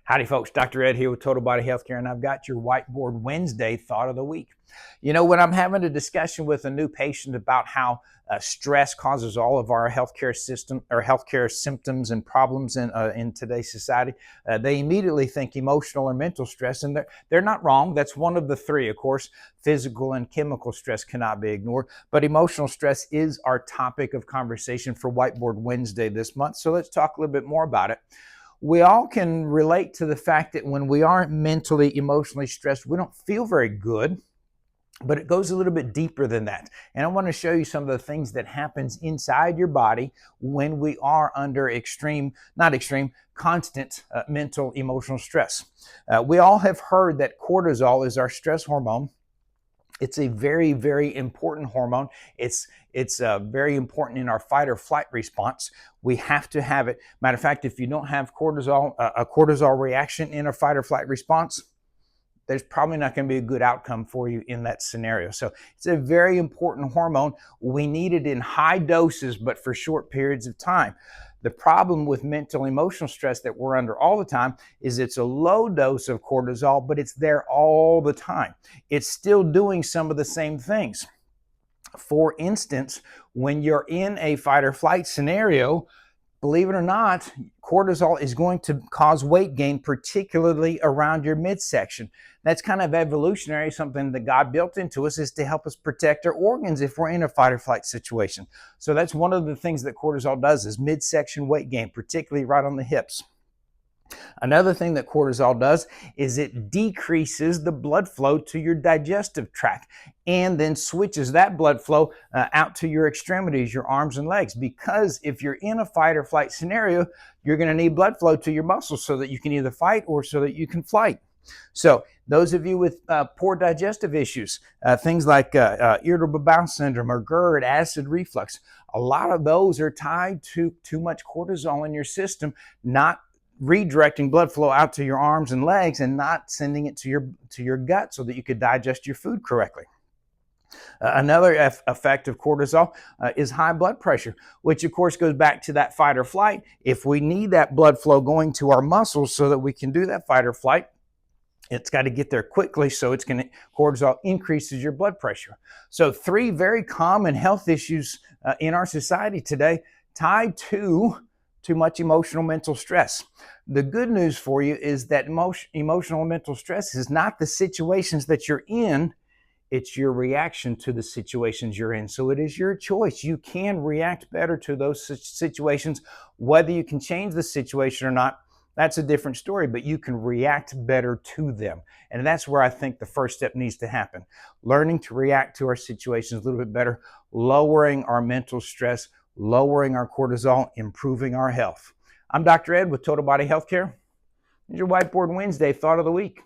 Howdy folks, Dr. Ed here with Total Body Healthcare, and I've got your Whiteboard Wednesday thought of the week. You know, when I'm having a discussion with a new patient about how stress causes all of our healthcare system or healthcare symptoms and problems in today's society, they immediately think emotional or mental stress, and they're not wrong. That's one of the three. Of course, physical and chemical stress cannot be ignored, but emotional stress is our topic of conversation for Whiteboard Wednesday this month. So let's talk a little bit more about it. We all can relate to the fact that when we aren't mentally, emotionally stressed, we don't feel very good, but it goes a little bit deeper than that. And I want to show you some of the things that happens inside your body when we are under constant mental, emotional stress. We all have heard that cortisol is our stress hormone. It's a very, very important hormone. It's very important in our fight or flight response. We have to have it. Matter of fact, if you don't have cortisol, a cortisol reaction in a fight or flight response, there's probably not going to be a good outcome for you in that scenario. So it's a very important hormone. We need it in high doses, but for short periods of time. The problem with mental emotional stress that we're under all the time is it's a low dose of cortisol, but it's there all the time. It's still doing some of the same things. For instance, when you're in a fight or flight scenario, believe it or not, cortisol is going to cause weight gain, particularly around your midsection. That's kind of evolutionary. Something that God built into us is to help us protect our organs if we're in a fight or flight situation. So that's one of the things that cortisol does is midsection weight gain, particularly right on the hips. Another thing that cortisol does is it decreases the blood flow to your digestive tract and then switches that blood flow out to your extremities, your arms and legs. Because if you're in a fight or flight scenario, you're going to need blood flow to your muscles so that you can either fight or so that you can flight. So those of you with poor digestive issues, things like irritable bowel syndrome or GERD, acid reflux, a lot of those are tied to too much cortisol in your system, not redirecting blood flow out to your arms and legs and not sending it to your gut so that you could digest your food correctly. Another effect of cortisol is high blood pressure, which of course goes back to that fight or flight. If we need that blood flow going to our muscles so that we can do that fight or flight, it's got to get there quickly, so cortisol increases your blood pressure. So three very common health issues in our society today tied to too much emotional mental stress. The good news for you is that emotional and mental stress is not the situations that you're in, it's your reaction to the situations you're in. So it is your choice. You can react better to those situations. Whether you can change the situation or not, that's a different story, but you can react better to them. And that's where I think the first step needs to happen. Learning to react to our situations a little bit better, lowering our mental stress, lowering our cortisol, improving our health. I'm Dr. Ed with Total Body Healthcare. Here's your Whiteboard Wednesday thought of the week.